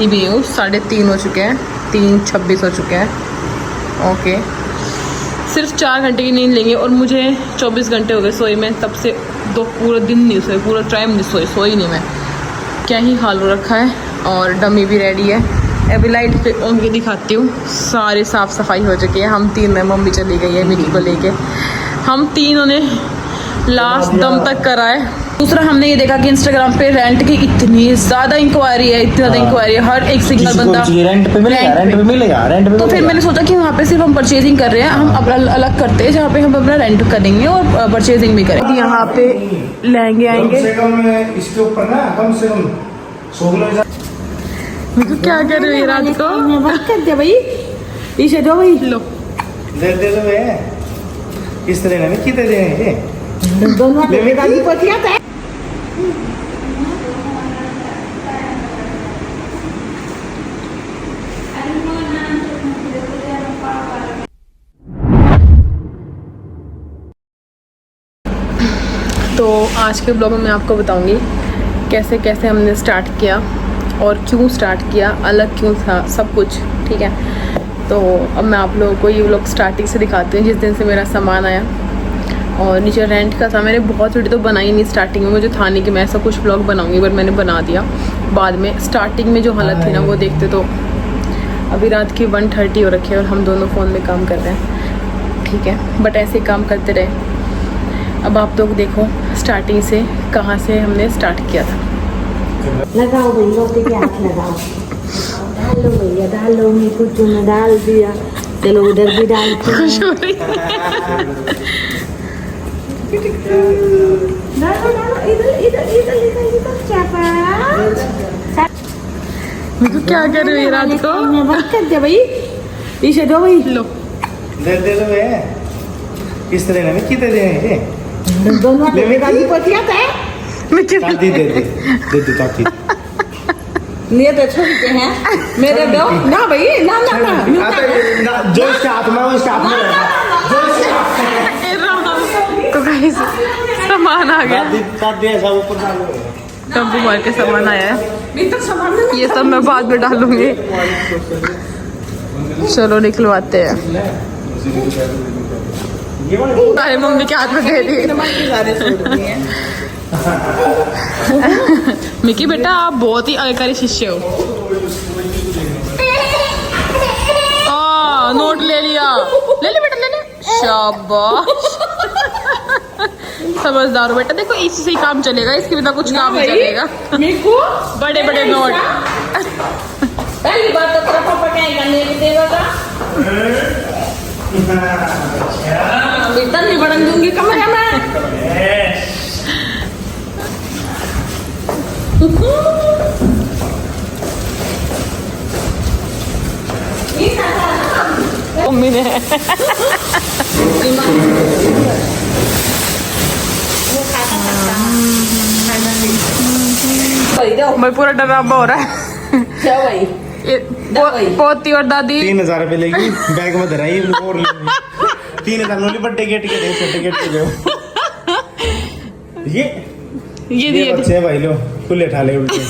भी हूँ 3:30 हो चुके हैं, 3:26 हो चुके हैं। ओके, सिर्फ 4 घंटे की नींद लेंगे और मुझे 24 घंटे हो गए सोए में, तब से पूरा दिन नहीं सोए, पूरा टाइम नहीं सोई नहीं मैं। क्या ही हाल हो रखा है। और डमी भी रेडी है, अभी लाइट पे ऑन के दिखाती हूँ। सारी साफ़ सफाई हो चुकी है, हम तीन में, मम्मी चली गई है मिकी को लेके, हम तीनों ने लास्ट दम तक करा है। दूसरा हमने ये देखा कि इंस्टाग्राम पे रेंट की इतनी ज़्यादा इंक्वायरी है, इतनी ज़्यादा इंक्वायरी है, हर एक सिंगल बंदा रेंट पे मिलेगा। तो फिर मैंने सोचा कि वहाँ पे सिर्फ हम परचेजिंग कर रहे हैं, हम अपना अलग करते हैं जहाँ पे हम अपना रेंट करेंगे और परचेजिंग भी करेंगे। यहाँ पे लहंगे आएंगे। इसके ऊपर ना कम से कम 16,000। क्या कर रहे हो ये रात को? कर दे भाई, इसे दो भाई, लो दे दो भैया, इस तरह नहीं कितने देंगे दोनों ले दादी को दिया था। तो आज के ब्लॉग में मैं आपको बताऊंगी कैसे कैसे हमने स्टार्ट किया और क्यों स्टार्ट किया, अलग क्यों था, सब कुछ ठीक है। तो अब मैं आप लोगों को ये व्लॉग स्टार्टिंग से दिखाती हूँ, जिस दिन से मेरा सामान आया और नीचे रेंट का था। मैंने बहुत वीडियो तो बनाई नहीं स्टार्टिंग में, मुझे था नहीं कि मैं ऐसा कुछ व्लॉग बनाऊंगी, बट मैंने बना दिया बाद में। स्टार्टिंग में जो हालत थी ना वो देखते तो अभी रात की 1:30 हो रखी है और हम दोनों फ़ोन में काम कर रहे हैं, ठीक है। बट ऐसे ही काम करते रहे। अब आप लोग देखो स्टार्टिंग से कहाँ से हमने स्टार्ट किया था। लगाओ भाई, रोटी के हाथ लगाओ, डालो भैया, डालो, मैं कुछ में डाल दिया, चलो उधर भी डालते हैं। डालो डालो, इधर इधर इधर इधर इधर चापा। क्या कर रहे हो ये रात को? मैं बंद कर दे भाई, इसे दो भाई, लो दे दो भैया, इस तरह नहीं कितने देंगे दोनों ले दादी को दिया था। चाची दे चाची ये तो छोड़ते हैं मेरे दो ना भाई, ना ना ना, जो इसके हाथ में वो इसके हाथ में रहेगा, जो इसके हाथ में। तो गाइस सामान आ गया, ऐसा ऊपर डालो, टम्पू मार के सामान आया है, ये सब मैं बाद में डालूंगी। चलो निकलवाते हैं। अरे मम्मी के हाथ में दे दी। मिकी बेटा आप बहुत ही अकारी शिष्य हो। नोट ले लिया, ले ले बेटा, ले ले, शाबाश। समझदार हो बेटा, देखो इसी से ही काम चलेगा, इसके बिना कुछ काम नहीं चलेगा। बड़े बड़े नोट। पहली बात तो तेरा पापा क्या करने की देगा, नहीं बढ़न दूंगी कमरे में। मम्मी ने मैं पूरा डरावा हो रहा है। पोती और दादी 3,000 रुपये लेगी, बैग में धराई और 3,000 नोली बड्डे गेट के दे, छोटे गेट के दो। ये बच्चे भाई लो खुले ठाले उल्टे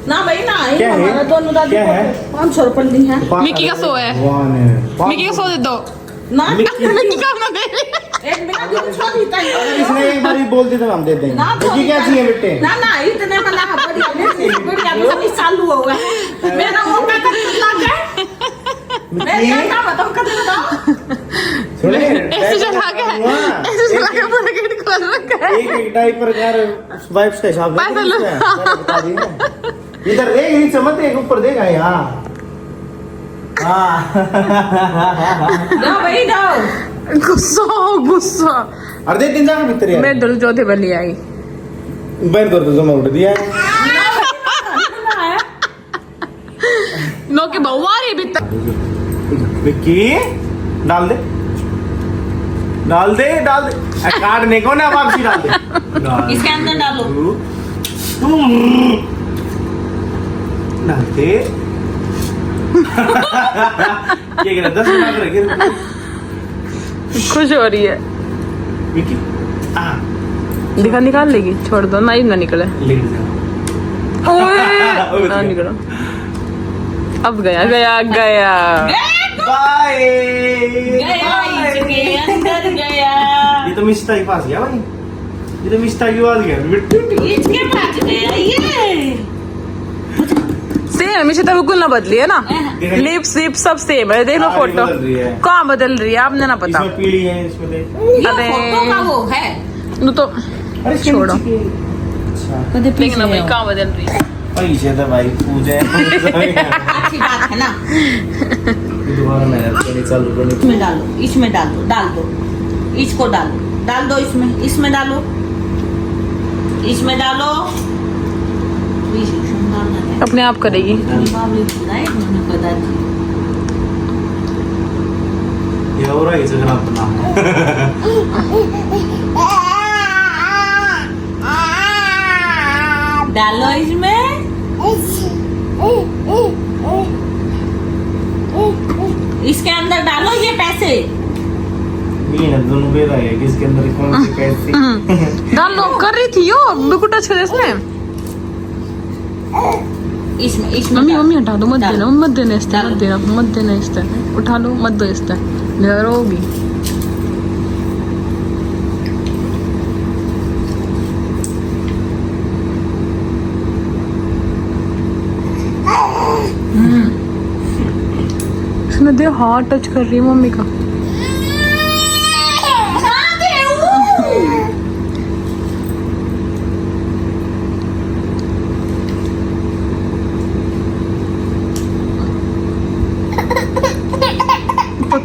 ना भाई ना, क्या है? दोनों दादी क्या है? 500 रुपये दी है। मिकी का सो है, मिकी का सो दे दो ना मिकी का ना दे। एक मिनट जो छोड़ी था, अगर इसने एक बार बोल दिया तो हम दे देंगे। ना ये क्या चाहिए बेटे? ना ना इतने में ना बढ़िया अभी चालू हो गया है। मेरा वो का लग गया, मैं क्या बताऊं, कदम बताओ ऐसे चला के पूरा गेट खोल रखा है। एक डायपर यार वाइप्स का हिसाब पैसा लो। बता दी ना। इधर देख, नीचे मत देख, ऊपर देख। यहाँ ना भाई जाओ, गुस्सा अरे दे 3,000 भीतर यार, मैं दो चौथे बन आई बैठ कर तो जमा उठ दिया। नो के बहुआरी भीतर विक्की डाल दे डाल दे डाल दे, काटने को ना वापसी डाल दे। इसके अंदर डालो, डाल दे। क्या कह रहा, 10 रखे खुश हो रही है। विक्की दिखा, निकाल लेगी, छोड़ दो ना, ही ना निकले। ले जा। ओए ना निकलो। अब गया गया गया। बाय। गया इसके अंदर गया। ये तो मिस्टा के पास गया भाई, ये तो मिस्टा के पास गया। इसके पास गया ये। सेम मिशिता बिल्कुल ना बदली है ना, लिप्स लिप सब सेम है। देख लो हाँ, फोटो बदल रही है। कहाँ बदल रही है आपने ना पता। इसमें पीली है, इसमें देख। ये अरे। फोटो का वो है। तू तो अरे छोड़ो। अच्छा कदे लेकिन ना भाई कहाँ बदल रही है। पैसे तो भाई पूजे। अच्छी बात है ना। दोबारा मेहनत करनी चालू करनी। इसमें डालो, इसमें डालो, डाल दो, इसको डालो, डाल दो इसमें, इसमें डालो, इसमें डालो। इसमें डालना है। अपने आप करेगी। बाबली खुदाई मैंने बता दी। ये हो रहा है इसे अपना। डालो इसमें। इसके अंदर डालो ये पैसे। मेहनत दोनों पे रहा है, किसके अंदर कौन से पैसे। डाल लो, कर रही थी यो बिल्कुल टच कर इसमें। इसमें इसमें मम्मी डालो। मम्मी हटा दो, मत डालो। देना मत देना इस तरह, मत देना मत देना इस तरह। उठा लो, मत दो इस तरह, रोगी। इसमें दे हाथ टच कर रही है मम्मी का।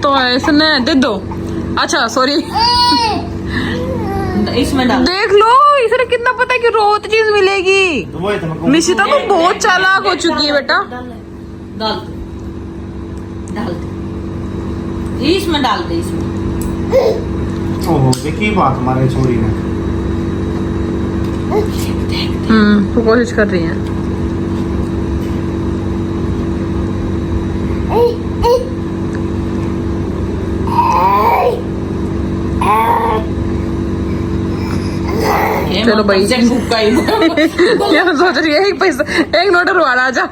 तो ऐसे दे दो। अच्छा सॉरी। इसमें डालो। देख लो इसे कितना पता है कि रोज चीज मिलेगी। तो वो है तो मैं निशिता तो बहुत चालाक हो चुकी है बेटा। डाल दो, डाल दो, इसमें डाल दे इसमें। ओहो देखी बात हमारे छोरी ने। तो कोशिश कर रही है। चलो भाई। से फूका ही। क्या सोच रही है, एक पैसा एक नोट रुआ जा।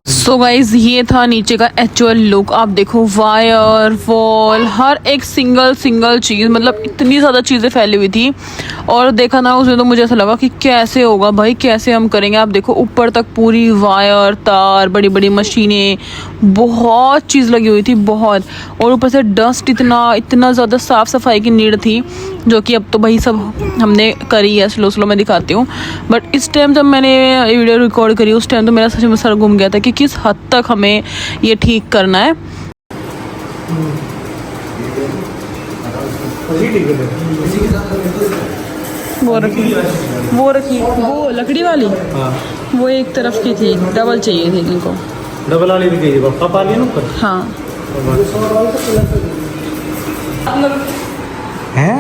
सो गाइज ये था नीचे का एक्चुअल लुक। आप देखो वायर वॉल हर एक सिंगल चीज़, मतलब इतनी ज़्यादा चीज़ें फैली हुई थी। और देखा ना उसमें तो मुझे ऐसा लगा कि कैसे होगा भाई, कैसे हम करेंगे। आप देखो ऊपर तक पूरी वायर तार, बड़ी बड़ी मशीनें, बहुत चीज़ लगी हुई थी बहुत। और ऊपर से डस्ट इतना ज़्यादा साफ़ सफाई की नीड थी, जो कि अब तो भाई सब हमने करी है। स्लो मैं दिखाती हूँ। बट इस टाइम जब मैंने वीडियो रिकॉर्ड करी उस टाइम तो मेरा सच में सर घूम गया था कि किस हद तक हमें ये ठीक करना है। वो रखी वो लकड़ी वाली, वो एक तरफ की थी, डबल चाहिए थी इनको। डबल वाली भी गई पापा पा लिया ना ऊपर। हाँ हैं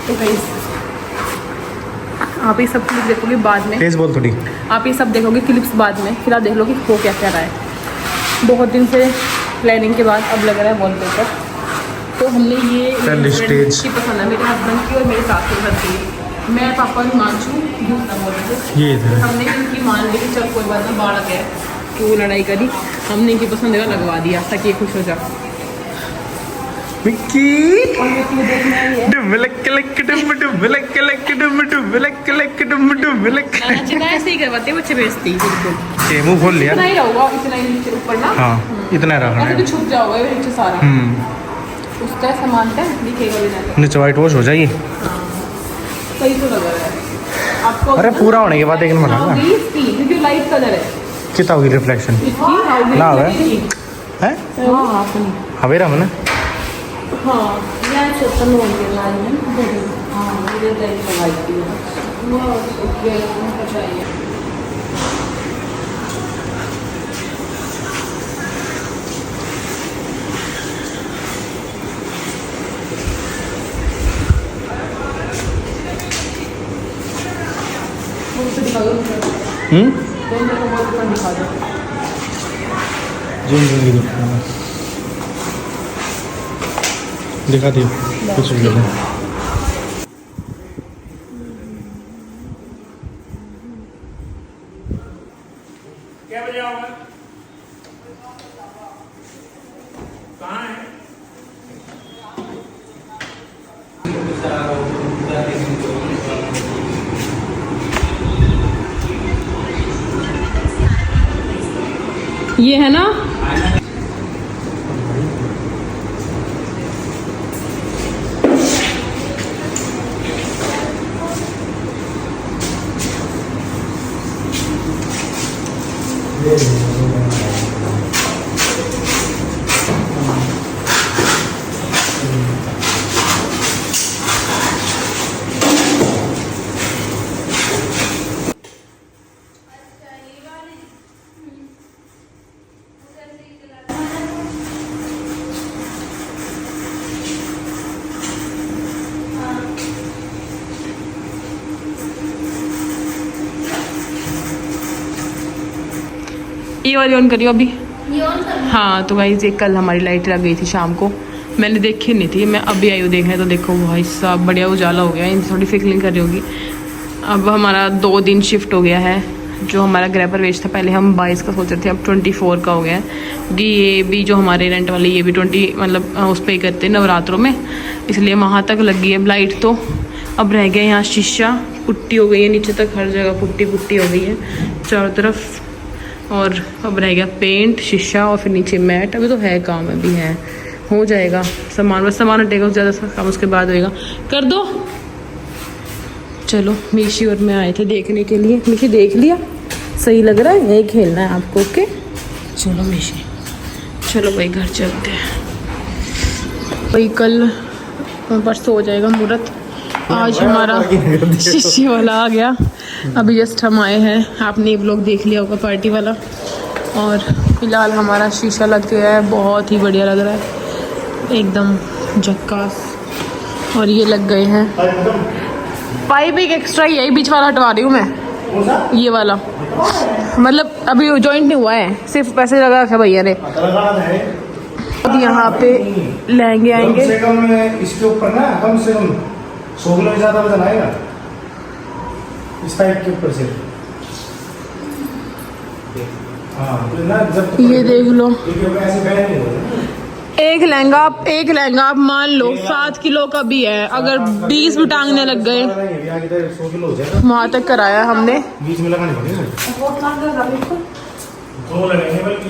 तो गाइस आप ये सब क्लिप देखोगे बाद में। तेज बोल थोड़ी। आप ये सब देखोगे क्लिप्स बाद में, फिर आप देख लो कि हो क्या क्या रहा है। बहुत दिन से प्लानिंग के बाद अब लग रहा है वॉलपेपर। तो हमने ये पहले स्टेज की पसंद है मेरे हस्बैंड की और मेरे सास के घर की। मैं पापा हिमांशु दूसरा बोल रहे थे। ये इधर है। हमने इनकी मान ली कि चल कोई बात ना, बाढ़ गया कि वो लड़ाई करी, हमने इनकी पसंद का लगवा दिया ताकि ये खुश हो जाए। मिक्की और ये तू देखना ही है। डुबलक लक डुब डुबलक लक डुब डुबलक लक डुब डुबलक। नाना जी का ऐसे ही करवाते हैं, बच्चे भेजती बिल्कुल। ये मुंह खोल लिया। इतना ही रहूगा, इतना ही नीचे ऊपर ना। हाँ इतना रखना ऐसे है। भी छुप जाओगे नीचे सारा। उसका सामान है दिखेगा भी नहीं। नीचे व्हाइट वॉश हो जाएगी। सही तो लग रहा है आपको। अरे पूरा होने के बाद एक नंबर हाँ, लगा। क्योंकि लाइट कलर है कितना होगी रिफ्लेक्शन इसकी। हाँ, ना है हाँ अपनी। हवेरा में ना। हाँ मैं सोचता हूँ ये लाइन में। हाँ मुझे लाइट लगाई थी वो ओके चाहिए। दिखा दो। दिखा दियो कुछ भी। लिए है ना। ये वाली ऑन करियो अभी। हाँ तो गाइस ये कल हमारी लाइट लग गई थी शाम को, मैंने देखी नहीं थी, मैं अभी आई हूँ देखने तो देखो भाई साहब बढ़िया उजाला हो गया। इन थोड़ी फिक्लिंग कर रही होगी। अब हमारा 2 दिन शिफ्ट हो गया है। जो हमारा गृह प्रवेश था पहले हम 22 का सोच रहे थे, अब 24 का हो गया है। क्योंकि ये भी जो हमारे रेंट वाले ये भी 20 मतलब उस पर ही करते हैं नवरात्रों में, इसलिए वहाँ तक लग गई है लाइट। तो अब रह गया यहाँ शीशा, पुट्टी हो गई है नीचे तक, हर जगह पुट्टी पुट्टी हो गई है चारों तरफ। और अब रह गया पेंट, शीशा और फिर नीचे मैट। अभी तो है काम, अभी है, हो जाएगा। सामान बस सामान हटेगा, ज़्यादा सा काम उसके बाद होएगा। कर दो। चलो मीशी और मैं आए थे देखने के लिए। मीशी देख लिया, सही लग रहा है, यही खेलना है आपको। ओके चलो मीशी, चलो भाई घर चलते हैं। भाई कल परसों हो जाएगा मुहूर्त। आज हमारा शीशे वाला आ गया। अभी जस्ट हम आए हैं, आपने ये ब्लॉग देख लिया होगा पार्टी वाला। और फिलहाल हमारा शीशा लग गया है, बहुत ही बढ़िया लग रहा है, एकदम झक्कास। और ये लग गए हैं पाइप, एक एक्स्ट्रा ही है, बीच वाला हटवा रही हूँ मैं, ये वाला मतलब अभी जॉइंट नहीं हुआ है, सिर्फ पैसे लगा रखा भैया ने। अब यहाँ पे लहंगे आएंगे। इसके ऊपर ना कम से कम 100 किलो ज्यादा वजन आएगा इस पाइप के ऊपर से। हाँ तो ना जब ये देख लो, ऐसे बैठ नहीं होगा। एक लहंगा आप मान लो 7 किलो का भी है, अगर 20 भी टांगने लग गए 100 किलो हो जाएगा। वहाँ तक कराया हमने। बीच में लगाने पड़ेगा, 2 लगेंगे बल्कि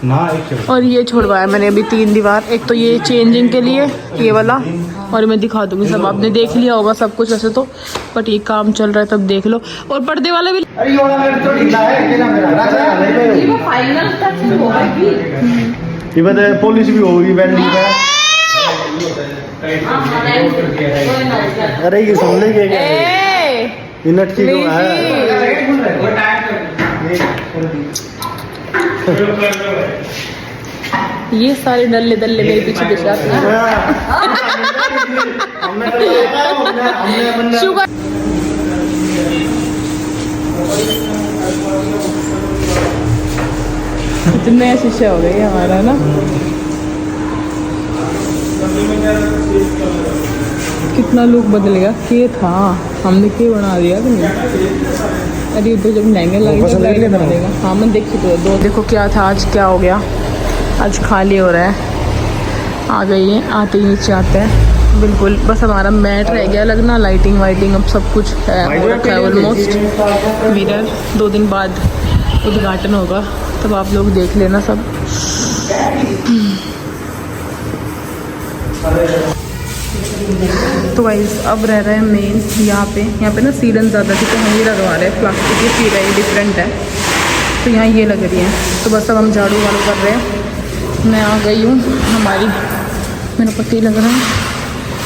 ना, एक। और ये छोड़वाया मैंने अभी 3 दीवार, एक तो ये चेंजिंग के लिए ये वाला, और मैं दिखा दूंगी सब, आपने देख लिया होगा सब कुछ वैसे तो, बट ये काम चल रहा है तब देख लो। और पर्दे वाला भी फाइनल टच होगा, पॉलिश भी होगी वेल्डिंग का। अरे ये सुन लेंगे मिनट की जो है। ये सारे डल्ले दल्ले मेरे पीछे दिशा शुगर। कितने शीशे हो गए हमारा ना, कितना लुक बदल गया। के था हमने के बना दिया कि नहीं। अरे तो जब लहंगे लगेगा। हाँ मैं देखी तो दो। देखो क्या था आज, क्या हो गया आज, खाली हो रहा है। आ गई है, आते ही नीचे आते हैं बिल्कुल। बस हमारा मैट रह गया लगना, लाइटिंग वाइटिंग अब सब कुछ है, हो रखा है ऑलमोस्ट। मिरर 2 दिन बाद उद्घाटन होगा, तब आप लोग देख लेना सब। तो गाइस अब रह रहा है मेन यहाँ पे ना सीलन ज़्यादा थी तो हम ये लगवा रहे हैं, प्लास्टिक की सील है, ये डिफरेंट है तो यहाँ ये लग रही है। तो बस अब हम झाड़ू वाड़ू कर रहे हैं। मैं आ गई हूँ, हमारी मेरा पति लग रहा है,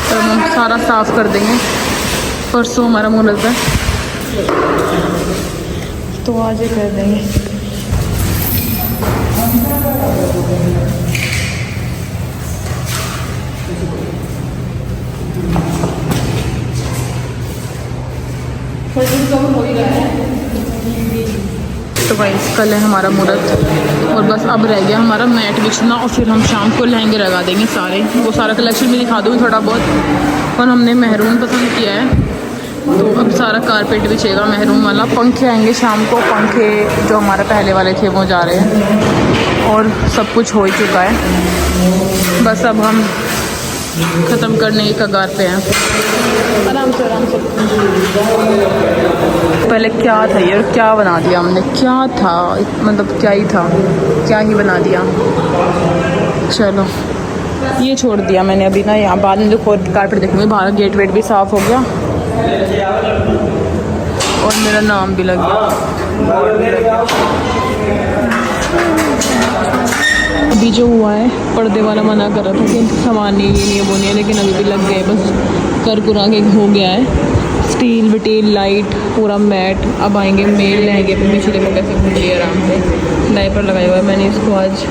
तो हम सारा साफ़ कर देंगे। परसों हमारा मुहूर्त है तो आज ये कर देंगे। तो गाइस कल है हमारा मुहूर्त और बस अब रह गया हमारा मैट बिछना, और फिर हम शाम को लहंगे लगा देंगे सारे। वो सारा कलेक्शन भी दिखा दूँगी थोड़ा बहुत। और हमने मेहरून पसंद किया है तो अब सारा कारपेट बिछेगा मेहरून वाला। पंखे आएंगे शाम को, पंखे जो हमारे पहले वाले थे वो जा रहे हैं और सब कुछ हो ही चुका है। बस अब हम ख़त्म करने की कगार पे हैं। आराम से आराम से। पहले क्या था ये और क्या बना दिया हमने, क्या था मतलब क्या ही था, क्या ही बना दिया। चलो ये छोड़ दिया मैंने अभी ना, यहाँ बाद में जो कारपेट देखूँगी। बाहर गेट वेट भी साफ़ हो गया और मेरा नाम भी लग गया। अभी जो हुआ है, पर्दे वाला मना कर रहा था कि सामान नहीं ये नहीं वो नहीं है, लेकिन अभी भी लग गए, बस कर कुरा के हो गया है। स्टील विटील लाइट पूरा मैट। अब आएंगे मेल लहंगे पे। पीछे देखो कैसे घूम रही है आराम से, डायपर लगाया हुआ है मैंने इसको आज।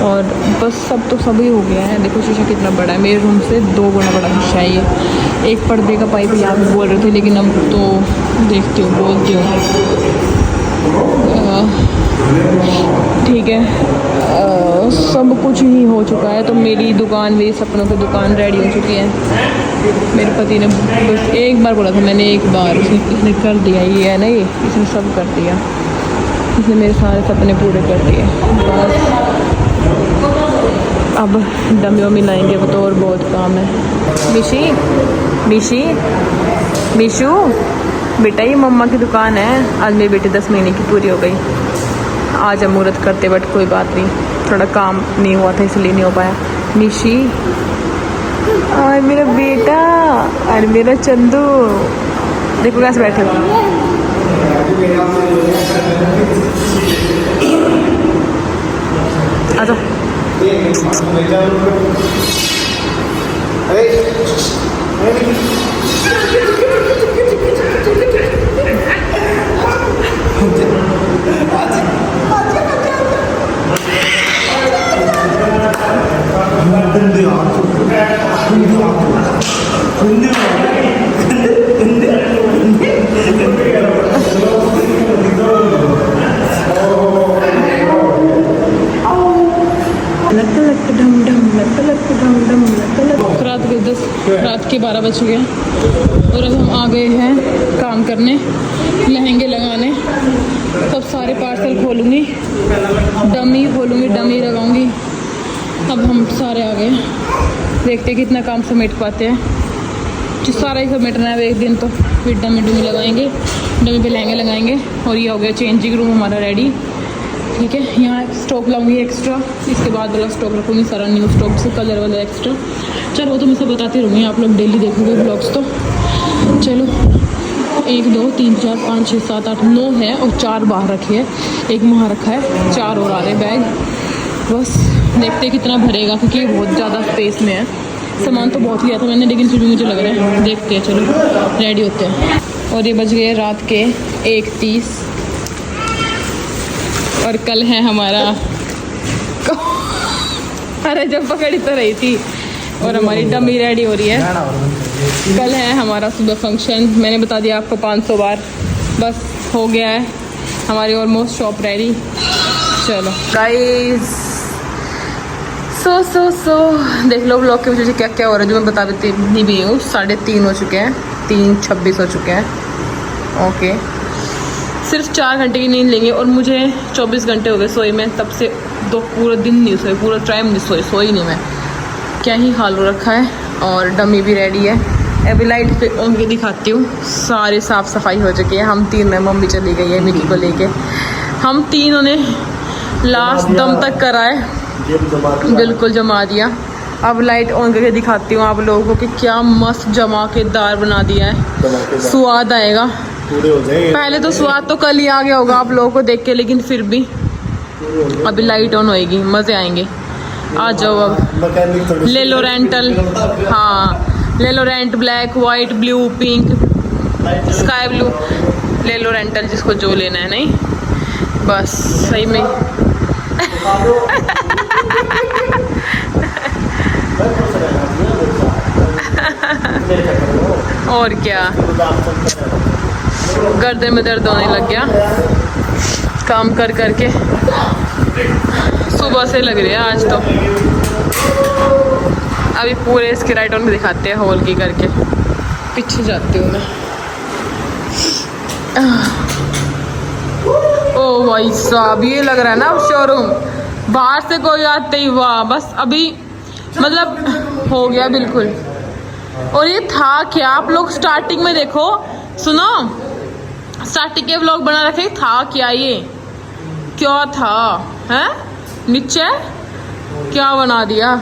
और बस सब तो सभी हो गया है। देखो शीशा कितना बड़ा है, मेरे रूम से 2 गुना बड़ा शीशा है ये। एक पर्दे का पाइप यहाँ पे बोल रहे थे, लेकिन अब तो देखती हूँ, बोलती हूँ, ठीक है। सब कुछ ही हो चुका है, तो मेरी दुकान, मेरी सपनों की दुकान रेडी हो चुकी है। मेरे पति ने बस एक बार बोला था, मैंने एक बार, इसने कर दिया। ये है ना, ये इसने सब कर दिया, इसने मेरे सारे सपने पूरे कर दिए। बस अब डमी वमी लाएंगे, वो तो और बहुत काम है। मिशी मिशी मिशू बेटा, ये मम्मा की दुकान है। आज मेरी बेटी 10 महीने की पूरी हो गई। आज हम मुहूर्त करते, बट कोई बात नहीं, थोड़ा काम नहीं हुआ था इसलिए नहीं हो पाया। मिशी और मेरा बेटा और मेरा चंदू, देखो कैसे बैठे हो। आ जाओ। रात के 12 बज चुके हैं और अब हम आ गए हैं काम करने, लहंगे लगाने। सब सारे पार्सल खोलूँगी, डमी खोलूँगी, डमी लगाऊँगी। अब हम सारे आ गए, देखते हैं कितना काम समेट पाते हैं। जो सारा ही समेटना है एक दिन, तो फिर डमी डमी लगाएंगे, डमी पे लहंगे लगाएंगे। और ये हो गया चेंजिंग रूम हमारा रेडी, ठीक है। यहाँ स्टॉक लाऊंगी एक्स्ट्रा, इसके बाद वाला स्टॉक रखूँगी सारा न्यू स्टॉक से, कलर वाला एक्स्ट्रा। चलो वो तो मैं सब बताती रहूँगी, आप लोग डेली देखोगे ब्लॉग्स। तो चलो 1 2 3 4 5 6 7 8 9 है और 4 बाहर रखे हैं, एक वहाँ रखा है, 4 और आ रहे बैग। बस देखते कितना भरेगा, क्योंकि बहुत ज़्यादा स्पेस में है। सामान तो बहुत लिया था मैंने, लेकिन फिर भी मुझे लग रहा है, देखते हैं, चलो रेडी होते हैं। और ये बज गए रात के 1:30 और कल है हमारा अरे जब पकड़ी तो रही थी। और हमारी डमी रेडी हो रही है। कल है हमारा सुबह फंक्शन, मैंने बता दिया आपको 500 बार। बस हो गया है हमारी ऑलमोस्ट शॉप रेडी। चलो गाइस, सो देख लो ब्लॉग के वजह से क्या क्या हो रहा है, जो मैं बता देती नहीं भी हूँ। 3:30 हो चुके हैं, 3:26 हो चुके हैं। ओके, सिर्फ 4 घंटे की नींद लेंगे और मुझे 24 घंटे हो गए सोए में, तब से पूरा दिन नहीं सोए, पूरा टाइम नहीं सोई नहीं मैं। क्या ही हाल हो रखा है। और डमी भी रेडी है, अभी लाइट पे ऑन के दिखाती हूँ। सारी साफ़ सफाई हो चुकी है, हम 3 में, मम्मी चली गई है मिकी को लेके। हम तीनों ने लास्ट दम तक करा है, बिल्कुल जमा दिया। अब लाइट ऑन करके दिखाती हूँ आप लोगों को कि क्या मस्त जमा के दार बना दिया है। स्वाद आएगा, पहले तो स्वाद तो कल ही आ गया होगा आप लोगों को देख के, लेकिन फिर भी अभी लाइट ऑन होएगी, मज़े आएंगे। आ जाओ अब ले लो रेंटल, हाँ ले लो rent, black white blue pink sky blue ले लो रेंटल, जिसको जो लेना है। नहीं बस सही में और क्या, गर्दन में दर्द होने लग गया काम कर करके, सुबह से लग रही है आज तो। अभी पूरे इसके राइट ऑन में दिखाते हैं होल की करके, पीछे जाती हूँ मैं। ओ भाई साहब, ये लग रहा है ना अब शोरूम, बाहर से कोई आते ही वाह, बस अभी मतलब हो गया बिल्कुल। और ये था क्या, आप लोग स्टार्टिंग में देखो, सुनो, स्टार्टिंग के व्लॉग बना रखे, था क्या ये, क्या था है नीचे, क्या बना दिया।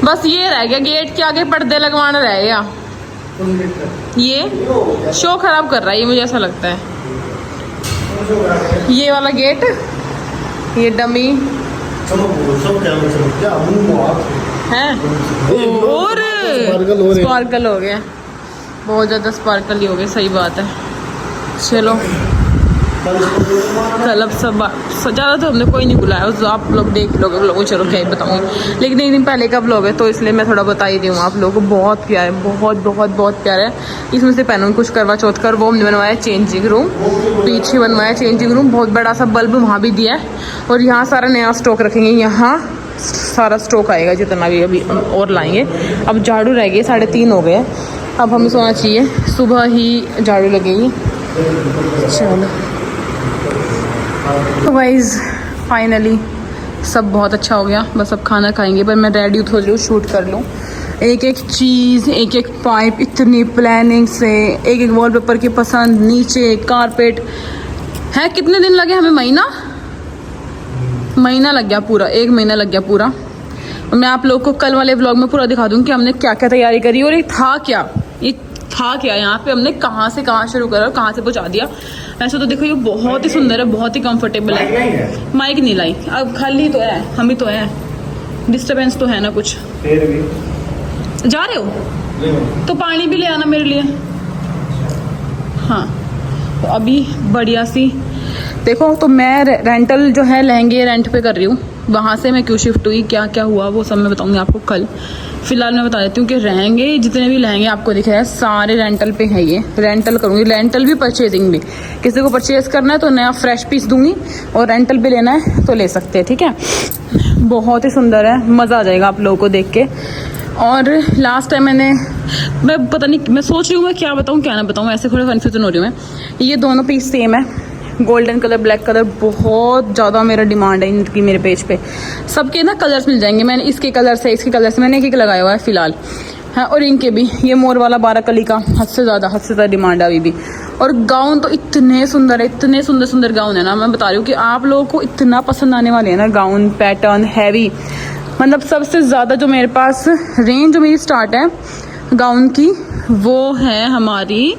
बस ये रह गया, गेट के आगे पर्दे लगवाना रह गया। ये शो खराब कर रहा है ये, मुझे ऐसा लगता है। ये वाला गेट, ये डमी है और स्पार्कल हो गया, बहुत ज़्यादा स्पार्कल ही हो गया, सही बात है। चलो कल अब सब ज़्यादा तो हमने कोई नहीं बुलाया, तो आप लोग देख लोगे व्लॉग, चलो क्या ही बताऊँगी। लेकिन एक दिन पहले का व्लॉग है तो इसलिए मैं थोड़ा बता ही दूँ आप लोगों को। बहुत प्यार है, बहुत बहुत बहुत प्यार है। इसमें से पहनूंगी कुछ करवा चौथ कर, वो हमने बनवाया चेंजिंग रूम, पीछे बनवाया चेंजिंग रूम, बहुत बड़ा सा बल्ब वहाँ भी दिया है। और यहाँ सारा नया स्टॉक रखेंगे, यहाँ सारा स्टॉक आएगा जितना भी अभी और लाएंगे। अब झाड़ू रह गए, 3:30 हो गए, अब हमें सोना चाहिए, सुबह ही झाड़ू लगेगी। चलो तो गाइस फाइनली सब बहुत अच्छा हो गया, बस अब खाना खाएंगे। पर मैं रेडी हो रही हूँ, शूट कर लूँ। एक एक चीज़, एक एक पाइप, इतनी प्लानिंग से, एक एक वॉलपेपर की पसंद, नीचे कारपेट है। कितने दिन लगे हमें, महीना लग गया पूरा, 1 महीना लग गया पूरा। और मैं आप लोग को कल वाले व्लॉग में पूरा दिखा दूँगी कि हमने क्या क्या तैयारी करी और ये था क्या यहाँ पे हमने कहाँ से कहाँ शुरू करा और कहाँ से पहुँचा दिया। ऐसा तो देखो ये बहुत ही सुंदर है, बहुत ही कंफर्टेबल है। माइक नहीं लाई, अब खाली तो है, हम ही तो है, डिस्टरबेंस तो है ना कुछ। फिर भी जा रहे हो तो पानी भी ले आना मेरे लिए। हाँ तो अभी बढ़िया सी देखो, तो मैं रेंटल जो है लहंगे रेंट पे कर रही हूँ, वहाँ से मैं क्यों शिफ्ट हुई, क्या क्या हुआ वो सब मैं बताऊँगी आपको कल। फिलहाल मैं बता देती हूँ कि लहंगे, जितने भी लहंगे आपको दिख रहे हैं सारे रेंटल पे हैं। ये रेंटल करूँगी, रेंटल भी परचेजिंग भी। किसी को परचेज करना है तो नया फ्रेश पीस दूँगी, और रेंटल पे लेना है तो ले सकते हैं, ठीक है। बहुत ही सुंदर है, मज़ा आ जाएगा आप लोगों को देख के। और लास्ट टाइम मैं पता नहीं, मैं सोच रही हूँ मैं क्या बताऊँ क्या ना बताऊँ, ऐसे थोड़ा कन्फ्यूजन हो रही हूँ मैं। ये दोनों पीस सेम है, गोल्डन कलर ब्लैक कलर, बहुत ज़्यादा मेरा डिमांड है इनकी मेरे पेज पे। सबके ना कलर्स मिल जाएंगे, मैंने इसके कलर से मैंने एक लगाया हुआ है फिलहाल, हाँ। और इनके भी, ये मोर वाला 12 कली का हद से ज़्यादा डिमांड है अभी भी। और गाउन तो इतने सुंदर है, इतने सुंदर गाउन है ना, मैं बता रही हूँ कि आप लोगों को इतना पसंद आने वाले हैं ना गाउन, पैटर्न हैवी। मतलब सबसे ज़्यादा जो मेरे पास रेंज जो मेरी स्टार्ट है गाउन की, वो है हमारी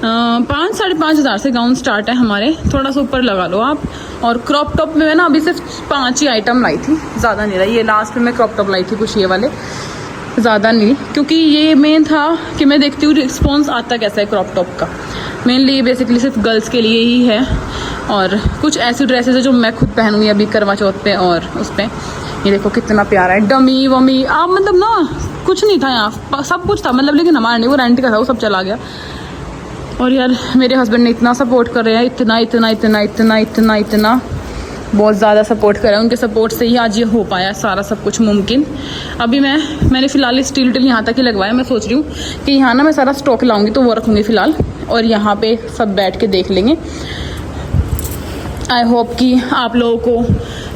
5-5.5 हज़ार से गाउन स्टार्ट है हमारे, थोड़ा सा ऊपर लगा लो आप। और क्रॉप टॉप में ना अभी सिर्फ 5 ही आइटम लाई थी, ज़्यादा नहीं लाई। ये लास्ट में मैं क्रॉप टॉप लाई थी कुछ ये वाले, ज़्यादा नहीं, क्योंकि ये मेन था कि मैं देखती हूँ रिस्पॉन्स आता कैसा है क्रॉप टॉप का। मेनली ये बेसिकली सिर्फ गर्ल्स के लिए ही है। और कुछ ऐसी ड्रेसेस है जो मैं खुद पहनूंगी अभी करवा चौथ पे, और उस पर ये देखो कितना प्यारा है, डमी वमी। आप मतलब ना कुछ नहीं था यहाँ, सब कुछ था मतलब, लेकिन हमारा नहीं, वो रेंट का था, वो सब चला गया। और यार मेरे हस्बैंड ने इतना सपोर्ट कर रहे हैं, इतना बहुत ज़्यादा सपोर्ट कर रहे हैं। उनके सपोर्ट से ही आज ये हो पाया सारा सब कुछ मुमकिन। अभी मैंने फ़िलहाल स्टील टिल यहाँ तक ही लगवाया। मैं सोच रही हूँ कि यहाँ ना मैं सारा स्टॉक लाऊंगी तो वो रखूँगी फ़िलहाल, और यहाँ पे सब बैठ के देख लेंगे। आई होप कि आप लोगों को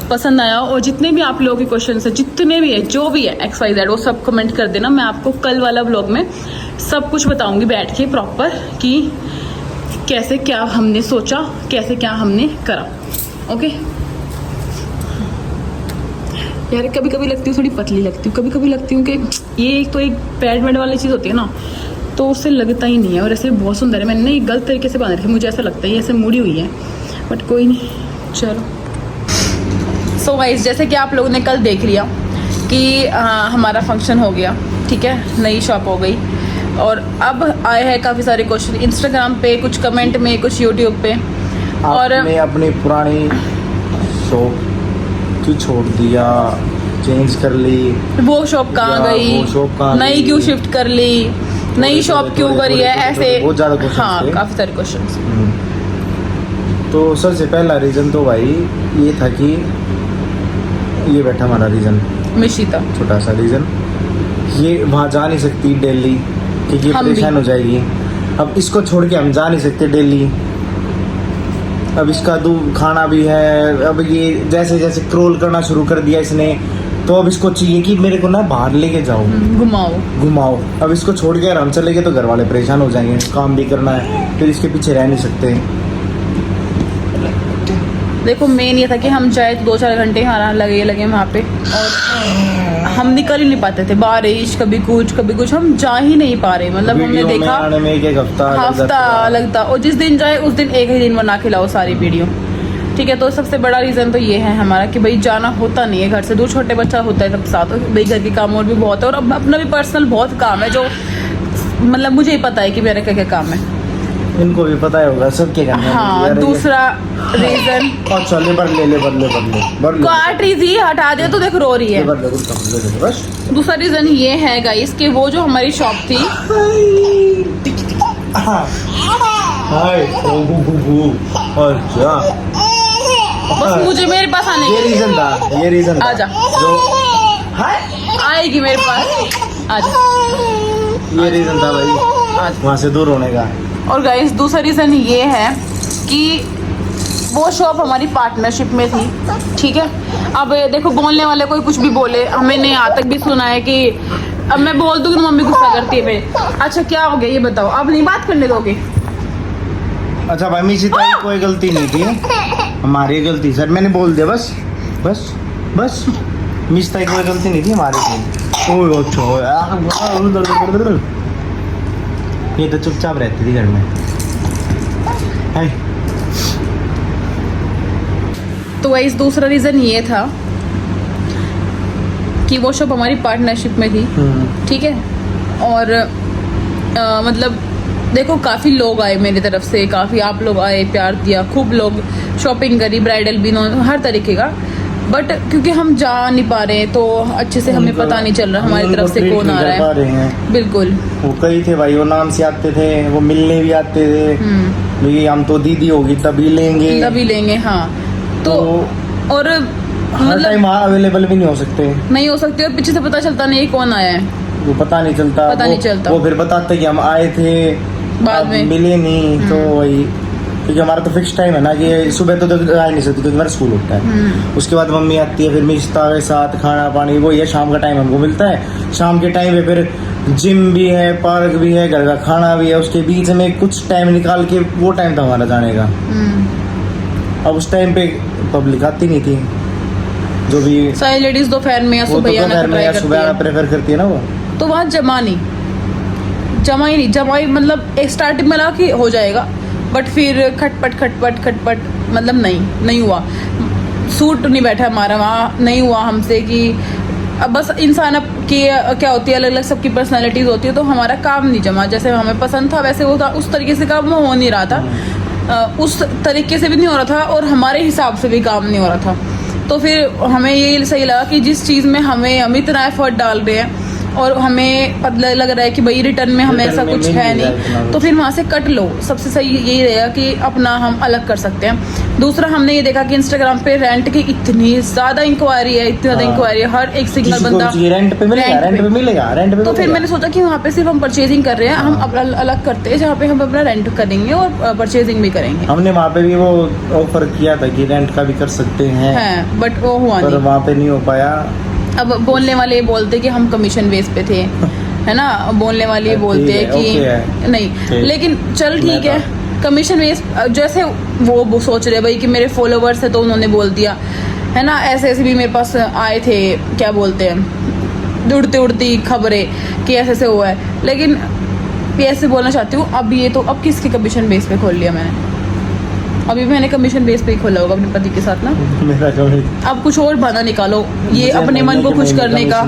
पसंद आया, और जितने भी आप लोगों के क्वेश्चन है, जितने भी है, जो भी है XYZ, वो सब कमेंट कर देना। मैं आपको कल वाला व्लॉग में सब कुछ बताऊंगी बैठ के प्रॉपर, कि कैसे क्या हमने सोचा, कैसे क्या हमने करा। ओके यार, कभी कभी लगती हूँ थोड़ी पतली लगती हूँ, कभी कभी लगती हूँ कि ये एक तो एक पैड मेड वाली चीज़ होती है ना, तो उससे लगता ही नहीं है। और ऐसे बहुत सुंदर है, मैंने ना ये गलत तरीके से बांध रखी, मुझे ऐसा लगता है ये ऐसे मुड़ी हुई है, बट कोई नहीं, चलो। सो गाइस, जैसे कि आप लोगों ने कल देख लिया कि हमारा फंक्शन हो गया, ठीक है, नई शॉप हो गई। और अब आए हैं काफ़ी सारे क्वेश्चन इंस्टाग्राम पे, कुछ कमेंट में, कुछ यूट्यूब पे। और आपने अपनी पुरानी शॉप क्यों छोड़ दिया, चेंज कर ली, वो शॉप कहाँ गई, नई क्यों शिफ्ट कर ली, नई शॉप क्यों करी है, ऐसे बहुत ज़्यादा क्वेश्चन। हाँ, काफ़ी सारे क्वेश्चन। तो सबसे पहला रीज़न तो भाई ये था कि ये बैठा हमारा रीज़न, मिशिता, छोटा सा रीज़न, ये वहाँ जा नहीं सकती दिल्ली, क्योंकि ये परेशान हो जाएगी। अब इसको छोड़ के हम जा नहीं सकते दिल्ली, अब इसका दूध खाना भी है। अब ये जैसे जैसे क्रोल करना शुरू कर दिया इसने, तो अब इसको चाहिए कि मेरे को ना बाहर लेके जाओ, घुमाओ। घुमाओ। अब इसको छोड़ के अगर हम चले गए तो घर वाले परेशान हो जाएंगे, काम भी करना है, फिर इसके पीछे रह नहीं सकते। देखो मेन ये था कि हम जाए तो 2-4 घंटे यहाँ लगे वहाँ पे, और हम निकल ही नहीं पाते थे, बारिश कभी कुछ हम जा ही नहीं पा रहे। मतलब हमने वीडियो में देखा आने में एक हफ्ता लगता, और जिस दिन जाए उस दिन एक ही दिन बना के लाओ सारी वीडियो, ठीक है। तो सबसे बड़ा रीज़न तो ये है हमारा कि भाई जाना होता नहीं है घर से दूर, छोटे बच्चा होता है सब साथ, भाई घर के काम और भी बहुत है, और अब अपना भी पर्सनल बहुत काम है जो मतलब मुझे ही पता है कि मेरा क्या क्या काम है, इनको भी पता होगा सब क्या करना है। हाँ दूसरा रीज़न अच्छा ले काट रही थी, हटा दिया तो देख रो रही है। बस दूसरा रीज़न ये है गाइस कि वो जो हमारी शॉप थी, हाय अच्छा बस मुझे मेरे पास आने ये रीजन था आजा। जो हाय आएगी मेरे पास, आजा। ये रीजन था भाई वहाँ से दूर होने का। और गाइस दूसरा रीज़न ये है कि वो शॉप हमारी पार्टनरशिप में थी, ठीक है। अब देखो बोलने वाले कोई कुछ भी बोले, हमने यहाँ तक भी सुना है कि अब मैं बोल दूँ कि मम्मी गुस्सा करती है मेरे। अच्छा क्या हो गया ये बताओ, अब नहीं बात करने दोगे? अच्छा भाई मिसी कोई गलती नहीं थी, हमारी गलती सर, मैंने बोल दिया बस बस बस। मिस कोई गलती नहीं थी हमारी। ओह अच्छा ये तो चुपचाप रहती थी घर में। हाय तो वाइस दूसरा रीज़न ये था कि वो शॉप हमारी पार्टनरशिप में थी, ठीक है। और मतलब देखो काफ़ी लोग आए मेरी तरफ से, काफ़ी आप लोग आए, प्यार दिया, खूब लोग शॉपिंग करी, ब्राइडल भी हर तरीके का। बट क्योंकि हम जा नहीं पा रहे तो अच्छे से हमें पता नहीं चल रहा हमारी तरफ से कौन आ रहा है। बिल्कुल वो कई थे भाई, वो नाम से आते थे, वो मिलने भी आते थे, भाई हम तो दीदी होगी तभी लेंगे हाँ। तो और हर टाइम अवेलेबल भी नहीं हो सकते, और पीछे से पता चलता नहीं कौन आया है, वो पता नहीं चलता। वो फिर बताते कि हम आए थे बाद में मिले नहीं। तो वही क्योंकि हमारा तो फिक्स टाइम है ना कि सुबह तो आ नहीं सकती क्योंकि मेरा स्कूल होता है, उसके बाद मम्मी आती है, फिर मिस्ता के साथ खाना पानी, वो ये शाम का टाइम हमको मिलता है। शाम के टाइम पे फिर जिम भी है, पार्क भी है, घर का खाना भी है, उसके बीच में कुछ टाइम निकाल के वो टाइम था हमारा जाने का। अब उस टाइम पे पब्लिक आती नहीं थी, जो भी सारी लेडीज दोपहर में या सुबह आना प्रेफर करती है ना, वो तो वहाँ जमा ही मतलब एक स्टार्टिंग में लगा कि हो जाएगा, बट फिर खटपट मतलब नहीं हुआ, सूट नहीं बैठा हमारा वहाँ, नहीं हुआ हमसे कि अब बस इंसान अब की क्या होती है, अलग अलग सबकी पर्सनालिटीज होती है, तो हमारा काम नहीं जमा, जैसे हमें पसंद था वैसे वो था, उस तरीके से काम हो नहीं रहा था, उस तरीके से भी नहीं हो रहा था, और हमारे हिसाब से भी काम नहीं हो रहा था। तो फिर हमें ये सही लगा कि जिस चीज़ में हम इतना एफर्ट डाल रहे हैं और हमें पता लग रहा है कि भाई रिटर्न में हमें ऐसा कुछ है नहीं, तो फिर वहाँ से कट लो। सबसे सही यही रहेगा कि अपना हम अलग कर सकते हैं। दूसरा हमने ये देखा कि इंस्टाग्राम पे रेंट की इतनी ज़्यादा इंक्वायरी है, हर एक सिंगल बंदा रेंट पे मिलेगा। तो फिर मैंने सोचा कि वहाँ पे सिर्फ हम परचेजिंग कर रहे हैं, हम अपना अलग करते हैं जहाँ पे हम अपना रेंट करेंगे और परचेजिंग भी करेंगे। हमने वहाँ पे भी वो ऑफर किया था कि रेंट का भी कर सकते हैं, बट वो हुआ नहीं, वहाँ पे नहीं हो पाया। अब बोलने वाले ये बोलते कि हम कमीशन बेस पे थे, है ना, बोलने वाले ये बोलते हैं कि नहीं, लेकिन चल ठीक है, कमीशन बेस जैसे वो सोच रहे भाई कि मेरे फॉलोवर्स है तो उन्होंने बोल दिया, है ना। ऐसे भी मेरे पास आए थे, क्या बोलते हैं, उड़ती खबरें कि ऐसे हुआ है, लेकिन ऐसे बोलना चाहती हूँ अब ये तो अब किसके कमीशन बेस पे खोल लिया मैंने, अभी मैंने कमीशन बेस पे ही खोला होगा अपने पति के साथ ना। मेरा अब कुछ और बहाना निकालो, ये अपने मन को खुश करने का,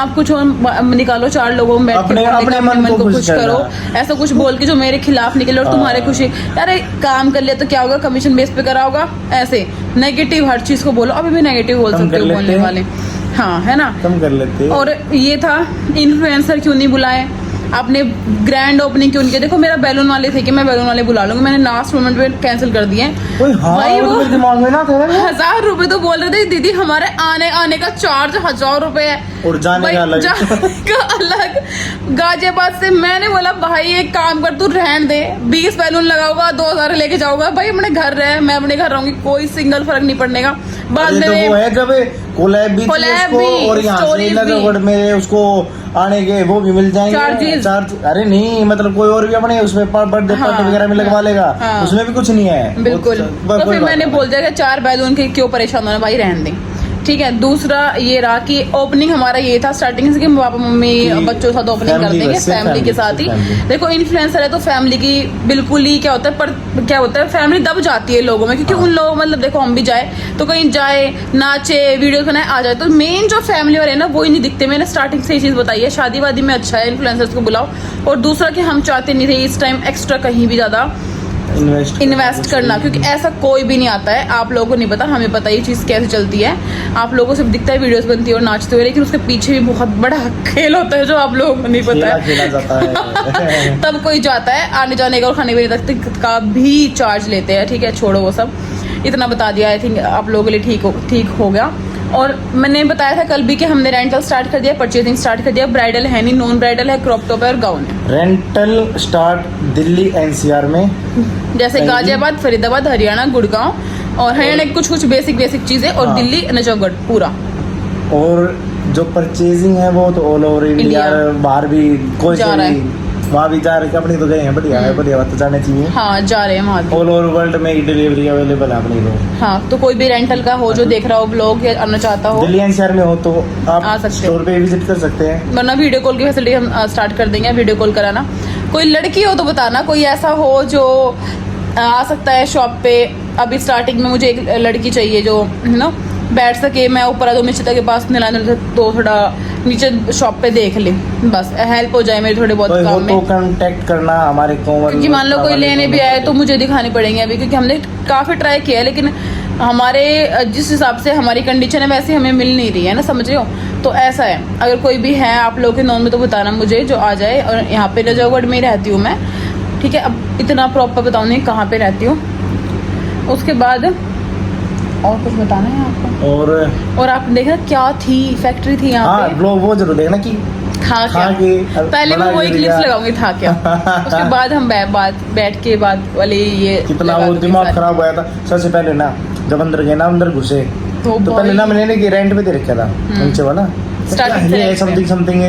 अब कुछ और निकालो, 4 लोगों में बैठ के अपने मन को खुश करो, ऐसा कुछ बोल के जो मेरे खिलाफ निकले और तुम्हारे खुशी, अरे काम कर लिया तो क्या होगा, कमीशन बेस पे करा होगा, ऐसे नेगेटिव हर चीज को बोलो। अभी भी नेगेटिव बोल सकते हो बोलने वाले, हाँ है ना, कम कर लेते। और ये था इन्फ्लुएंसर क्यों नहीं बुलाए, आपने ग्रैंड ओपनिंग क्यों नहीं किया? देखो मेरा बैलून वाले थे कि मैं बैलून वाले बुला लूंगी, मैंने लास्ट मोमेंट में कैंसिल कर दिए। ओए हाँ, भाई वो मेरे दिमाग में ना था 1000 रुपए तो बोल रहे थे दीदी, हमारे आने का चार्ज 1000 रुपए है और जाने का अलग। जाने का अलग गाजियाबाद से। मैंने बोला भाई एक काम कर, तू रहन दे, 20 बैलून लगाऊंगा, 2000 लेके जाऊंगा, भाई अपने घर रहे, मैं अपने घर रहूंगी, कोई सिंगल फर्क नहीं पड़ने का। बाद में तो वो है जब कोलैब भी थी कोलैब उसको, भी, और यहाँ से स्टोरीज भी। नजरगढ़ में उसको आने के वो भी मिल जाएंगे चार्जेस। चार्ज। अरे नहीं, मतलब कोई और भी अपने उसमें बर्थडे हाँ, पार्टी वगैरह में लगवा लेगा, हाँ। उसमें भी कुछ नहीं है। बिल्कुल। वो- तो कोई फिर बात मैंने नहीं। बोल दिया कि 4 बैलून के क्यों परेशान होना भाई, रहने दें। ठीक है। दूसरा ये रहा कि ओपनिंग हमारा ये था स्टार्टिंग से कि पापा मम्मी कि बच्चों के साथ ओपनिंग कर family देंगे, बस, सिर्फ फैमिली के साथ ही। family। देखो इन्फ्लुएंसर है तो फैमिली की बिल्कुल ही क्या होता है, पर क्या होता है फैमिली दब जाती है लोगों में, क्योंकि उन लोगों मतलब देखो हम भी जाए तो कहीं जाए, नाचे, वीडियो बनाए, आ जाए, तो मेन जो फैमिली वाले ना वो ही नहीं दिखते। मैंने स्टार्टिंग से ये चीज बताई है, शादी वादी में अच्छा है इन्फ्लुएंसर्स को बुलाओ। और दूसरा कि हम चाहते नहीं थे इस टाइम एक्स्ट्रा कहीं भी ज्यादा इन्वेस्ट करना, क्योंकि ऐसा कोई भी नहीं आता है। आप लोगों को नहीं पता, हमें पता ये चीज़ कैसे चलती है। आप लोगों को सिर्फ दिखता है वीडियोस बनती है और नाचते हुए, लेकिन उसके पीछे भी बहुत बड़ा खेल होता है जो आप लोगों को नहीं पता है। खेला जाता है। तब कोई जाता है, आने जाने का और खाने पीने तक का भी चार्ज लेते हैं। ठीक है, छोड़ो वो सब, इतना बता दिया। आई थिंक आप लोगों के लिए ठीक हो गया। और मैंने बताया था कल भी कि हमने रेंटल स्टार्ट कर दिया, परचेजिंग स्टार्ट कर दिया। ब्राइडल है नहीं, नॉन ब्राइडल है, क्रॉप टॉप है और गाउन है। रेंटल स्टार्ट दिल्ली एनसीआर में, जैसे गाजियाबाद, फरीदाबाद, हरियाणा, गुड़गांव और हरियाणा की कुछ बेसिक चीजें, और हाँ। दिल्ली, नजफगढ़ पूरा। और जो परचेजिंग है वो तो ऑल ओवर इंडिया, बाहर भी कोई जा रहा है। वहाँ भी जा रहे, अपनी तो गए हैं, बढ़िया है, बढ़िया बात, तो जाने चाहिए। हाँ जा रहे हैं वहाँ भी। ऑल ओवर वर्ल्ड में डिलीवरी अवेलेबल है अपनी को। हाँ, तो कोई भी रेंटल का हो जो देख रहा हो ब्लॉग या आना चाहता हो, दिल्ली एनसीआर में हो तो आ आप सकते स्टोर पे विजिट कर सकते हैं, वरना वीडियो कॉल की फैसिलिटी हम स्टार्ट कर देंगे। वीडियो कॉल कराना, कोई लड़की हो तो बताना, कोई ऐसा हो जो आ सकता है शॉप पे। अभी स्टार्टिंग में मुझे एक लड़की चाहिए जो है ना बैठ सके, मैं ऊपर आ जाऊँ निश्चिता के पास निलाने तो थोड़ा नीचे शॉप पे देख ले, बस हेल्प हो जाए मेरे थोड़े बहुत कोई हो काम तो में। कांटेक्ट करना हमारे कोमल। क्योंकि मान लो कोई लेने भी आए तो मुझे दिखानी पड़ेंगे अभी, क्योंकि हमने काफ़ी ट्राई किया है, लेकिन हमारे जिस हिसाब से हमारी कंडीशन है वैसे हमें मिल नहीं रही है ना, समझ रहे हो। तो ऐसा है, अगर कोई भी है आप लोगों के नॉन में तो बताना मुझे, जो आ जाए। और यहाँ पे नजफगढ़ में ही रहती हूँ मैं, ठीक है। अब इतना प्रॉपर बताऊँ नहीं कहाँ पे रहती हूँ। उसके बाद और कुछ बताना है आपको? और आप देखना क्या थी, फैक्ट्री थी यहाँ हाँ पे, वो जरूर देखना कि था खा क्या। के पहले मैं बना वही के क्लिप्स दिया। लगाऊंगी था क्या, उसके बाद हम बैठ के बाद वाले ये कितना लगा वो दूंगी दिमाग सारे। खराब हुआ था। सबसे पहले ना जब अंदर गए ना, अंदर घुसे तो भाई- पहले ना मैंने कि रेंट पे दे रखा था नीचे वाला, Starting से rent पे। समथिंग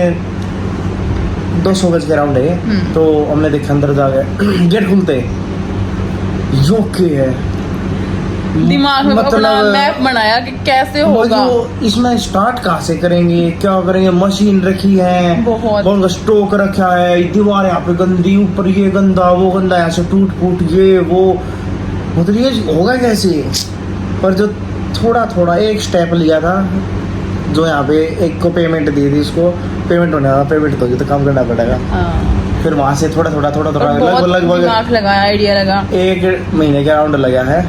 200 गज के राउंड है। तो हमने देखा अंदर जाके गेट खुलते यो के है, दिमाग में अपना मैप बनाया कि कैसे होगा। इसमें स्टार्ट कहाँ से करेंगे, क्या करेंगे, मशीन रखी है, बहुत। स्टॉक रखा है, दीवार यहाँ पे गंदी, ऊपर ये गंदा, वो गंदा, यहाँ से टूट फूट ये वो, मतलब ये होगा कैसे। पर जो थोड़ा एक स्टेप लिया था, जो यहाँ पे एक को पेमेंट दी थी, उसको पेमेंट होने वाला, पेमेंट तो काम करना पड़ेगा। हाँ। फिर वहां से थोड़ा और बहुत लगभग दिमाग लगाया, आइडिया लगा। 1 महीने का राउंड लगा है।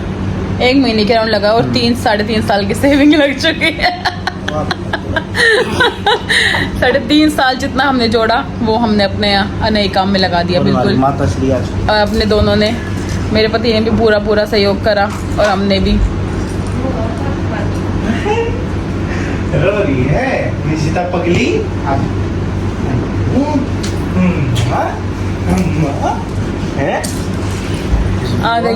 1 महीने के राउंड लगा और 3-3.5 साल की सेविंग लग चुकी है। 3.5 साल जितना हमने जोड़ा वो हमने अपने नए काम में लगा दिया। बिल्कुल माता श्री आज और अपने दोनों ने, मेरे पति ने भी पूरा सहयोग करा और हमने भी। है निशिता पगली है आ गई।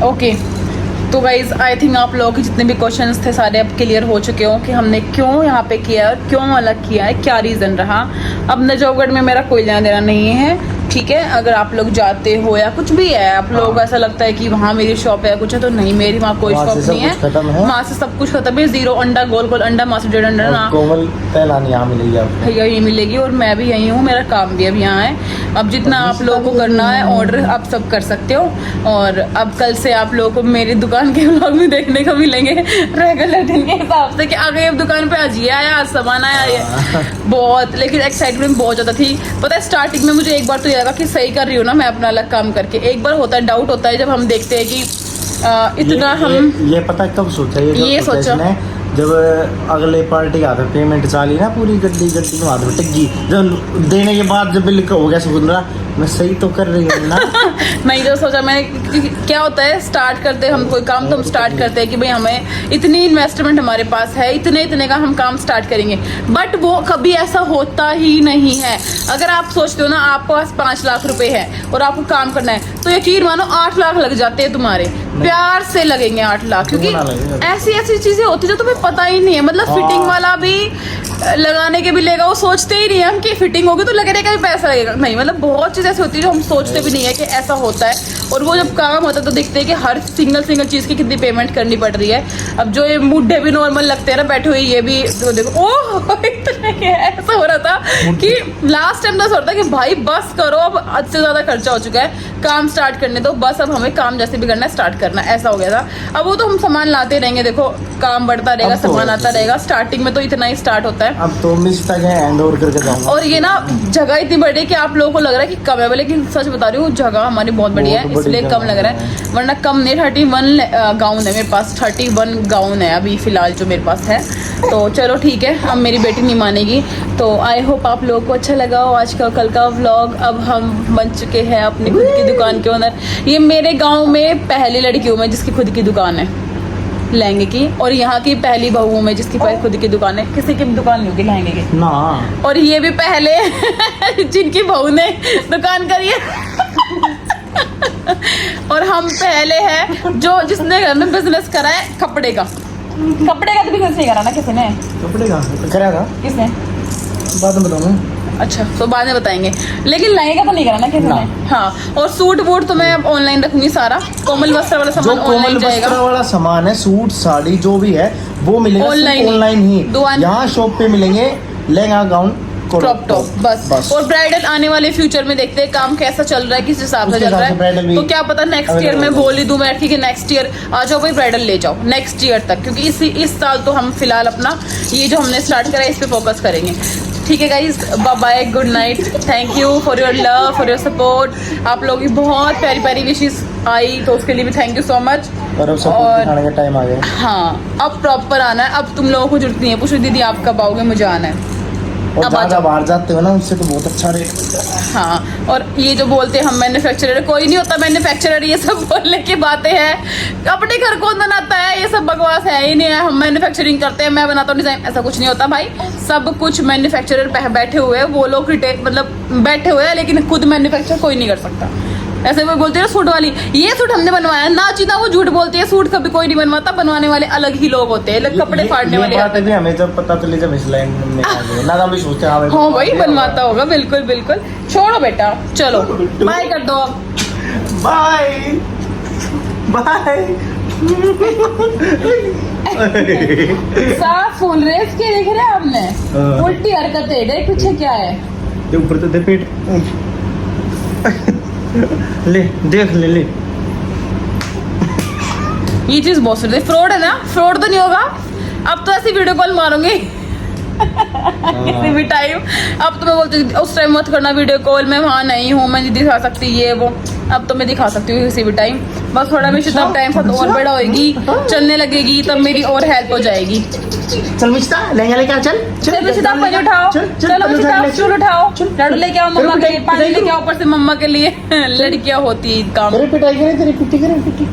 ओके तो गाइज आई थिंक आप लोगों के जितने भी क्वेश्चंस थे सारे अब क्लियर हो चुके हो कि हमने क्यों यहाँ पे किया और क्यों अलग किया है, क्या रीज़न रहा। अब नजफगढ़ में मेरा कोई लेना देना नहीं है, ठीक है। अगर आप लोग जाते हो या कुछ भी है, आप लोग ऐसा लगता है कि वहाँ मेरी शॉप है कुछ है, तो नहीं, मेरी वहाँ कोई वहाँ शॉप से सब नहीं कुछ खत्म है। है। वहाँ से सब कुछ खत्म है। 0 अंडा, गोल अंडा, माँ से 1.5 अंडा ना कोमल तैलानी यहाँ मिलेगी आपको, यही मिलेगी। और मैं भी यही हूँ, मेरा काम भी अभी यहाँ है। अब जितना आप लोगों को करना है ऑर्डर आप सब कर सकते हो। और अब कल से आप लोगों को मेरी दुकान के व्लॉग भी देखने को मिलेंगे रेगुलर दिन के हिसाब से, कि आ गए अब दुकान पे, आज ये आया, आज सामान आया, ये बहुत। लेकिन एक्साइटमेंट बहुत ज़्यादा थी। पता है स्टार्टिंग में मुझे एक बार तो ये लगा कि सही कर रही हूँ ना मैं अपना अलग काम करके। एक बार होता है, डाउट होता है जब हम देखते हैं कि इतना हम ये पता है कब सोचा ये कब सोचा। इसने, जब अगले पार्टी का था पेमेंट चाली ना पूरी गड्डी में हाथ में टिक गई, जब देने के बाद जब बिल हो गया सुंदरा मैं सही तो कर रही हूँ ना। मैं जो सोचा मैंने क्या होता है स्टार्ट करते हम कोई काम तो हम स्टार्ट करते हैं कि भाई हमें इतनी इन्वेस्टमेंट हमारे पास है, इतने का हम काम स्टार्ट करेंगे, बट वो कभी ऐसा होता ही नहीं है। अगर आप सोचते हो ना आपके पास 5 लाख रुपए है और आपको काम करना है तो यकीन मानो 8 लाख लग जाते हैं तुम्हारे, प्यार से लगेंगे 8 लाख, क्योंकि ऐसी चीजें होती है जो तुम्हें पता ही नहीं है। मतलब फिटिंग वाला भी लगाने के भी लेगा, वो सोचते ही नहीं है हम कि फिटिंग होगी तो लगने का भी पैसा लगेगा, नहीं। मतलब बहुत चीज़ ऐसी होती है जो हम सोचते भी नहीं है कि ऐसा होता है, और वो जब काम होता है तो देखते हैं कि हर सिंगल चीज़ की कितनी पेमेंट करनी पड़ रही है। अब जो ये मुड्ढे भी नॉर्मल लगते हैं ना बैठे हुए, ये भी तो देखो ओह इतने ऐसा हो रहा था कि लास्ट टाइम तो ऐसा होता है कि भाई बस करो, अब हद से ज़्यादा खर्चा हो चुका है, काम स्टार्ट करने दो बस, अब हमें काम जैसे भी करना है स्टार्ट करना, ऐसा हो गया था। अब वो तो हम सामान लाते रहेंगे, देखो काम बढ़ता रहेगा, सामान आता रहेगा, स्टार्टिंग में तो इतना ही स्टार्ट होता है। अब तो मिस तक है हैंड ओवर करके जाऊंगा। और ये ना जगह इतनी बड़ी है कि आप लोगों को लग रहा है कि कम है, लेकिन सच बता रही हूँ जगह हमारी बहुत बड़ी है, इसलिए कम लग रहा है, वरना कम नहीं। 31 गाउन है मेरे पास, 31 गाउन है अभी फिलहाल जो मेरे पास है। तो चलो ठीक है, अब मेरी बेटी नहीं मानेगी। तो आई होप आप लोगों को अच्छा लगा हो आज का कल का व्लॉग। अब हम बन चुके हैं अपनी खुद की दुकान के ओनर। ये मेरे गाँव में पहली लड़की हूँ मैं जिसकी खुद की दुकान है लहंगे की, और यहाँ की पहली बहू हूँ मैं जिसकी खुद की दुकान है, किसी की दुकान नहीं होगी लहंगे की ना। और ये भी पहले जिनकी बहू ने दुकान करी है और हम पहले हैं जो जिसने घर में बिजनेस करा है कपड़े का तो बिजनेस नहीं करा ना किसी ने, कपड़े का करा था किसने बाद में बताऊंगा। अच्छा तो बाद में बताएंगे, लेकिन लहंगे का तो नहीं करा ना किसी ने। हाँ, और सूट वूट तो मैं अब ऑनलाइन रखूंगी, सारा कोमल वस्त्र वाला सामान ऑनलाइन जाएगा। वस्त्र वाला सामान है, सूट साड़ी जो भी है वो मिलेगा ऑनलाइन ही। यहाँ शॉप पे मिलेंगे लहंगा गाउन क्रॉप टॉप बस। और ब्राइडल आने वाले फ्यूचर में देखते हैं काम कैसा चल रहा है, किस हिसाब से चल रहा है, तो क्या पता नेक्स्ट ईयर में बोल ही दूं मैं कि नेक्स्ट ईयर आ जाओ भाई ब्राइडल ले जाओ नेक्स्ट ईयर तक, क्योंकि इस साल तो हम फिलहाल अपना ये जो हमने स्टार्ट करा है इस पे फोकस करेंगे। ठीक है guys, bye bye, good night, thank you for your love, for your support. आप लोगों की बहुत प्यारी प्यारी विशेष आई तो उसके लिए भी थैंक यू सो मच। और अब सब खाने का टाइम आ गया। हाँ, अब प्रॉपर आना है, अब तुम लोगों को जरूरत नहीं है पूछो दीदी आप कब आओगे, मुझे आना है। और ज़्यादा बाहर जाते हो ना उनसे तो बहुत अच्छा रेट मिलता है। हाँ, और ये जो बोलते हैं हम मैन्युफैक्चरर, कोई नहीं होता मैन्युफैक्चरर, ये सब बोलने की बातें हैं। अपने घर कौन बनाता है, ये सब बकवास है ही नहीं है। हम मैन्युफैक्चरिंग करते हैं, मैं बनाता हूँ डिजाइन, ऐसा कुछ नहीं होता भाई। सब कुछ मैन्युफैक्चरर बैठे हुए हैं, वो लोग मतलब बैठे हुए हैं, लेकिन खुद मैन्युफैक्चर कोई नहीं कर सकता। ऐसे वो बोलते हैं सूट वाली, ये सूट हमने बनवाया ना, चीना वो झूठ बोलती है, सूट कभी कोई नहीं बनवाता, बनवाने वाले अलग ही लोग होते हैं, कपड़े फाड़ने वाले। ये बात है भी हमें जब पता चले जब इस लाइन में आ गए ना, हम भी सोचते हैं हाँ भाई बनवाता होगा, बिल्कुल बिल्कुल। छोड़ो बेटा, चलो बाय कर दो, बाय बाय। साफ फूल रेस के देख रहे हैं आपने, उल्टी हरकतें, देख पीछे क्या है, ये ऊपर तो दे पेट ले देख ले ये चीज बहुत सुंदर है। फ्रॉड है ना, फ्रॉड तो नहीं होगा। अब तो ऐसी वीडियो कॉल मारूंगी किसी भी टाइम। अब तो मैं बोलती उस टाइम मत करना वीडियो कॉल, मैं वहाँ नहीं हूँ, मैं नहीं दिखा सकती ये वो। अब तो मैं दिखा सकती हूँ किसी भी टाइम, बस थोड़ा मैं तब टाइम साथ और बड़ा होएगी, चलने लगेगी, तब मेरी और हेल्प हो जाएगी। चल मिश्ता लहंगा लेके आ, चल चल मिश्ता पानी उठाओ, चलो मिश्ता स्टूल उठाओ, लड्डू लेके आओ मम्मा के लिए, पानी लेके आओ ऊपर से मम्मा के लिए। लड़कियां होती काम। तेरी पिटाई करे, तेरी पिटी करे पिटी।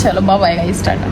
चलो बाय बाय गाइस, टाटा।